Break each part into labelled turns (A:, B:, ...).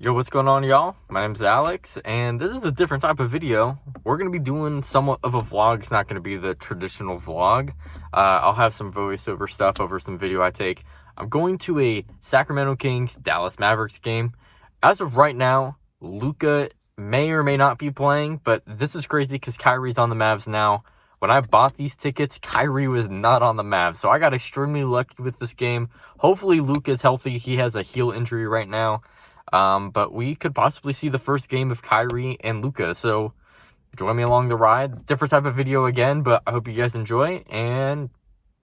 A: Yo, what's going on, y'all? My name's Alex, and this is a different type of video. We're going to be doing somewhat of a vlog. It's not going to be the traditional vlog. I'll have some voiceover stuff over some video I take. I'm going to a Sacramento Kings Dallas Mavericks game. As of right now, Luka may or may not be playing, but this is crazy because Kyrie's on the Mavs now. When I bought these tickets, Kyrie was not on the Mavs, so I got extremely lucky with this game. Hopefully, Luka's healthy. He has a heel injury right now. But we could possibly see the first game of Kyrie and Luka. So join me along the ride. Different type of video again, but I hope you guys enjoy. And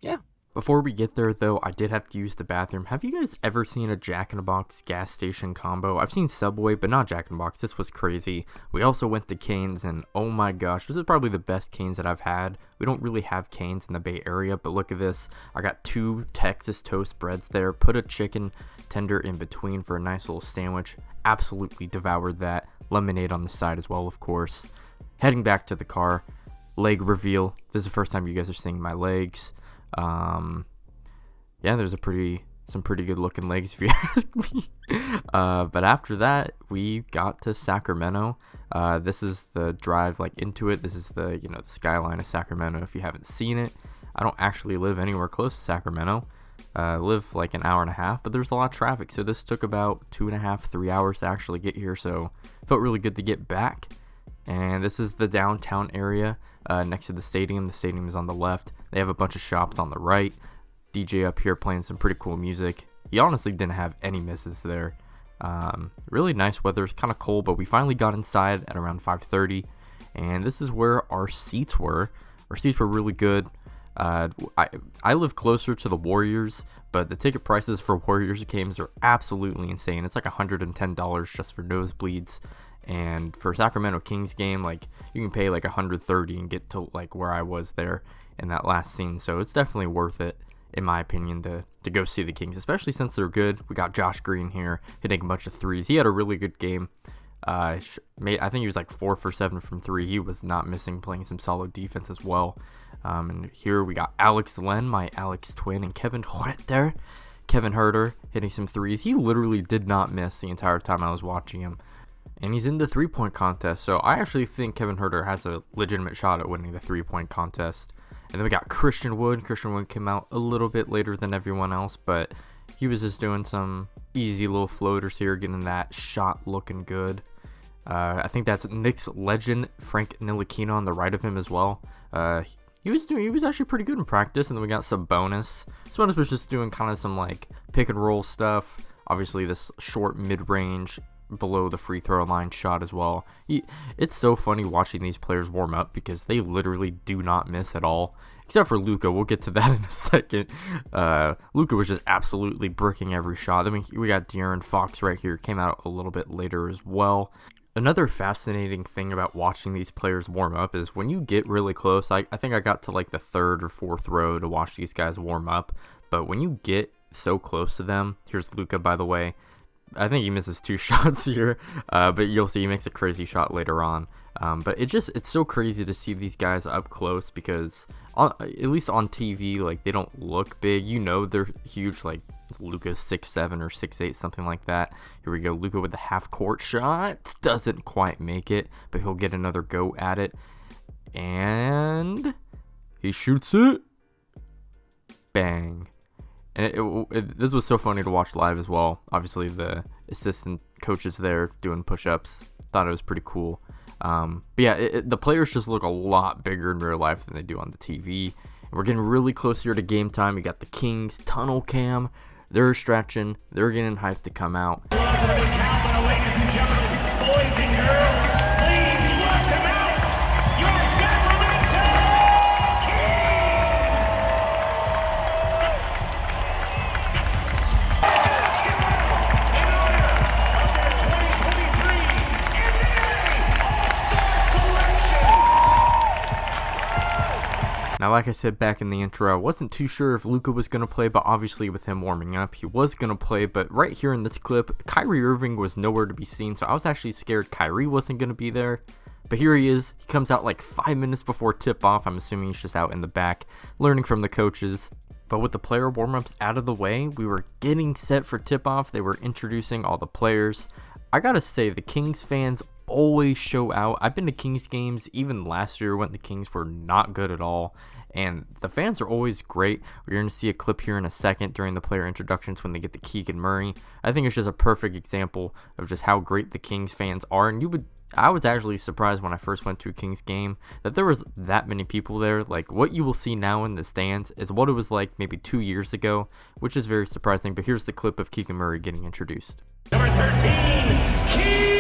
A: yeah.
B: Before we get there, though, I did have to use the bathroom. Have you guys ever seen a Jack in the Box gas station combo? I've seen Subway, but not Jack in the Box. This was crazy. We also went to Cane's, and oh my gosh, this is probably the best Cane's that I've had. We don't really have Cane's in the Bay Area, but look at this. I got 2 Texas toast breads there, put a chicken tender in between for a nice little sandwich. Absolutely devoured that. Lemonade on the side as well, of course. Heading back to the car. Leg reveal. This is the first time you guys are seeing my legs. Yeah, there's some pretty good looking legs if you ask me. But after that, we got to Sacramento. This is the drive into it. This is the the skyline of Sacramento. If you haven't seen it, I don't actually live anywhere close to Sacramento. I live like an hour and a half, but there's a lot of traffic, so this took about 2.5 to 3 hours to actually get here. So it felt really good to get back. And this is the downtown area next to the stadium. The stadium is on the left. They have a bunch of shops on the right. DJ up here playing some pretty cool music. He honestly didn't have any misses there. Really nice weather. It's kind of cold, but we finally got inside at around 5:30. And this is where our seats were. Our seats were really good. I live closer to the Warriors, but the ticket prices for Warriors games are absolutely insane. It's like $110 just for nosebleeds. And for Sacramento Kings game, you can pay $130 and get to where I was there in that last scene. So it's definitely worth it, in my opinion, to go see the Kings, especially since they're good. We got Josh Green here hitting a bunch of threes. He had a really good game. I think he was 4 for 7 from 3. He was not missing, playing some solid defense as well. And here we got Alex Len, my Alex twin, and Kevin Huerter hitting some threes. He literally did not miss the entire time I was watching him. And he's in the 3-point contest, so I actually think Kevin Huerter has a legitimate shot at winning the 3-point contest. And then we got Christian Wood. Christian Wood came out a little bit later than everyone else, but he was just doing some easy little floaters here, getting that shot looking good. I think that's Knicks legend Frank Ntilikina on the right of him as well. He was actually pretty good in practice. And then we got Sabonis. Sabonis was just doing kind of some pick and roll stuff. Obviously this short mid-range below the free throw line shot as well. It's so funny watching these players warm up because they literally do not miss at all, except for Luka. We'll get to that in a second. Luka was just absolutely bricking every shot. I mean, we got De'Aaron Fox right here, came out a little bit later as well. Another fascinating thing about watching these players warm up is when you get really close. I think I got to the 3rd or 4th row to watch these guys warm up, but when you get so close to them, here's Luka, by the way. I think he misses 2 shots here, but you'll see he makes a crazy shot later on. But it's so crazy to see these guys up close because, at least on TV, they don't look big. They're huge, Luka's 6'7" or 6'8", something like that. Here we go, Luka with the half-court shot. Doesn't quite make it, but he'll get another go at it. And he shoots it. Bang. And this was so funny to watch live as well. Obviously, the assistant coaches there doing push-ups. Thought it was pretty cool. But yeah, the players just look a lot bigger in real life than they do on the TV. And we're getting really close here to game time. We got the Kings tunnel cam. They're stretching. They're getting hyped to come out.
C: Ladies and gentlemen, boys and girls, please welcome out your Sacramento
B: Now, like I said back in the intro, I wasn't too sure if Luka was going to play, but obviously with him warming up, he was going to play. But right here in this clip, Kyrie Irving was nowhere to be seen, so I was actually scared Kyrie wasn't going to be there. But here he is. He comes out 5 minutes before tip-off. I'm assuming he's just out in the back, learning from the coaches. But with the player warm-ups out of the way, we were getting set for tip-off. They were introducing all the players. I gotta say, the Kings fans always show out. I've been to Kings games even last year when the Kings were not good at all, and the fans are always great. We're going to see a clip here in a second during the player introductions when they get to Keegan Murray. I think it's just a perfect example of just how great the Kings fans are, and I was actually surprised when I first went to a Kings game that there was that many people there. Like, what you will see now in the stands is what it was like maybe 2 years ago, which is very surprising. But here's the clip of Keegan Murray getting introduced.
C: Number 13, Keegan!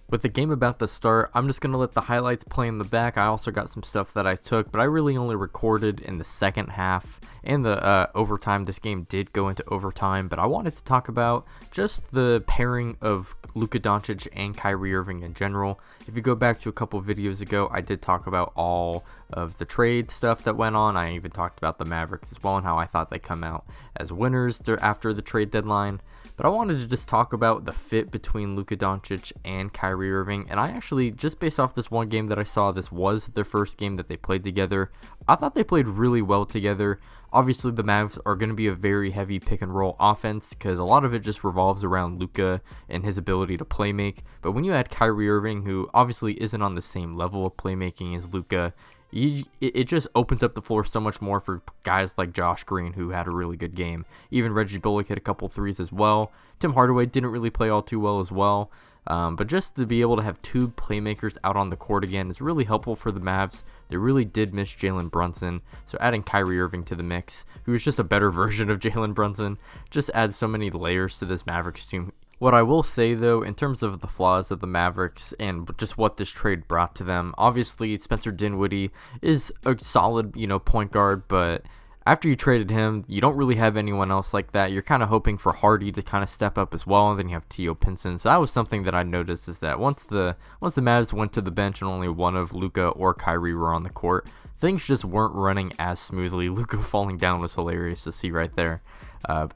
B: With the game about to start, I'm just going to let the highlights play in the back. I also got some stuff that I took, but I really only recorded in the second half and the overtime. This game did go into overtime, but I wanted to talk about just the pairing of Luka Doncic and Kyrie Irving in general. If you go back to a couple videos ago, I did talk about all of the trade stuff that went on. I even talked about the Mavericks as well and how I thought they come out as winners after the trade deadline. But I wanted to just talk about the fit between Luka Doncic and Kyrie Irving. And I actually, just based off this one game that I saw, this was their first game that they played together. I thought they played really well together. Obviously, the Mavs are going to be a very heavy pick and roll offense because a lot of it just revolves around Luka and his ability to play make. But when you add Kyrie Irving, who obviously isn't on the same level of playmaking as Luka, it just opens up the floor so much more for guys like Josh Green, who had a really good game. Even Reggie Bullock hit a couple threes as well. Tim Hardaway didn't really play all too well as well. But just to be able to have two playmakers out on the court again is really helpful for the Mavs. They really did miss Jalen Brunson. So adding Kyrie Irving to the mix, who is just a better version of Jalen Brunson, just adds so many layers to this Mavericks team. What I will say, though, in terms of the flaws of the Mavericks and just what this trade brought to them, obviously Spencer Dinwiddie is a solid, point guard, but after you traded him, you don't really have anyone else like that. You're kind of hoping for Hardy to kind of step up as well, and then you have Tio Pinson. So that was something that I noticed, is that once the Mavs went to the bench and only one of Luka or Kyrie were on the court, things just weren't running as smoothly. Luka falling down was hilarious to see right there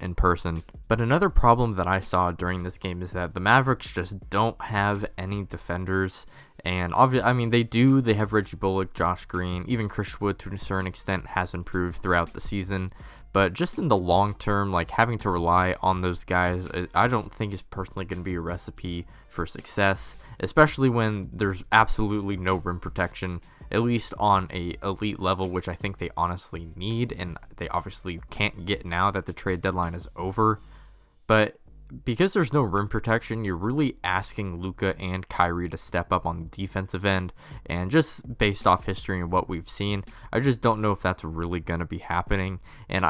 B: in person. But another problem that I saw during this game is that the Mavericks just don't have any defenders. And obviously, they have Reggie Bullock, Josh Green, even Chris Wood to a certain extent has improved throughout the season. But just in the long term, like having to rely on those guys, I don't think is personally going to be a recipe for success, especially when there's absolutely no rim protection, at least on a elite level, which I think they honestly need, and they obviously can't get now that the trade deadline is over. But because there's no rim protection, you're really asking Luka and Kyrie to step up on the defensive end, and just based off history and what we've seen, I just don't know if that's really going to be happening. And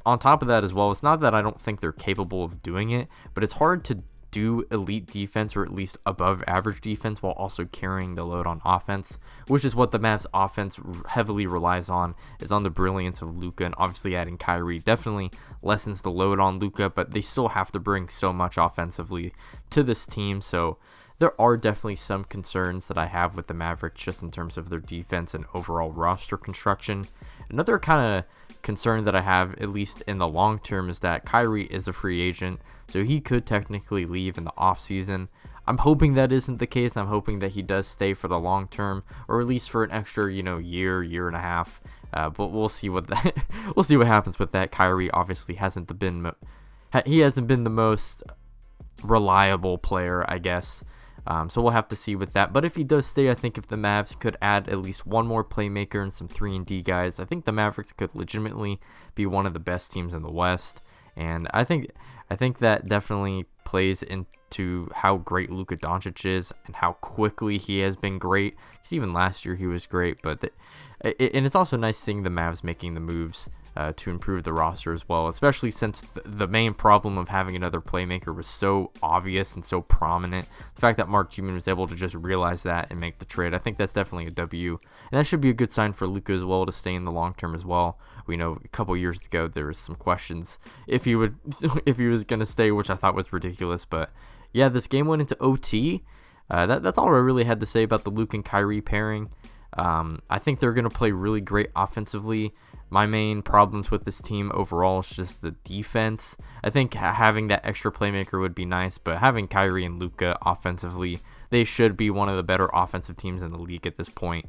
B: on top of that as well, it's not that I don't think they're capable of doing it, but it's hard to do elite defense, or at least above average defense, while also carrying the load on offense, which is what the Mavs offense heavily relies on, is on the brilliance of Luka. And obviously adding Kyrie definitely lessens the load on Luka, but they still have to bring so much offensively to this team. So there are definitely some concerns that I have with the Mavericks just in terms of their defense and overall roster construction. Another kind of concern that I have, at least in the long term, is that Kyrie is a free agent, so he could technically leave in the offseason. I'm hoping that isn't the case. I'm hoping that he does stay for the long term, or at least for an extra, year and a half. But we'll see what happens with that. Kyrie obviously hasn't been the most reliable player, I guess. So we'll have to see with that. But if he does stay, I think if the Mavs could add at least one more playmaker and some 3-and-D guys, I think the Mavericks could legitimately be one of the best teams in the West. And I think that definitely plays into how great Luka Doncic is and how quickly he has been great. Because even last year he was great. And it's also nice seeing the Mavs making the moves to improve the roster as well, especially since the main problem of having another playmaker was so obvious and so prominent. The fact that Mark Cuban was able to just realize that and make the trade, I think that's definitely a W, and that should be a good sign for Luka as well to stay in the long term as well. We know a couple years ago there was some questions if he was going to stay, which I thought was ridiculous. But yeah, this game went into OT. That's all I really had to say about the Luka and Kyrie pairing. I think they're going to play really great offensively. My main problems with this team overall is just the defense. I think having that extra playmaker would be nice, but having Kyrie and Luka offensively, they should be one of the better offensive teams in the league at this point.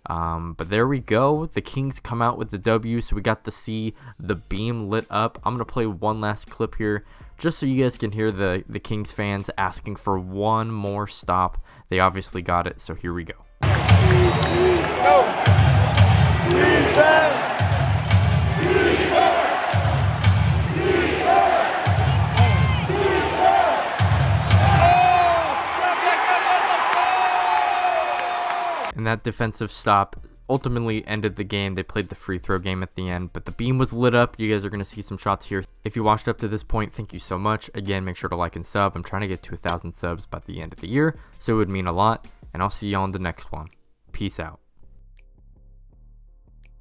B: But there we go. The Kings come out with the W, so we got to see the beam lit up. I'm going to play one last clip here just so you guys can hear the Kings fans asking for one more stop. They obviously got it, so here we go. And that defensive stop ultimately ended the game. They played the free throw game at the end, but the beam was lit up. You guys are going to see some shots here. If you watched up to this point, thank you so much. Again, make sure to like and sub. I'm trying to get to 1,000 subs by the end of the year, so it would mean a lot. And I'll see you on the next one. Peace out.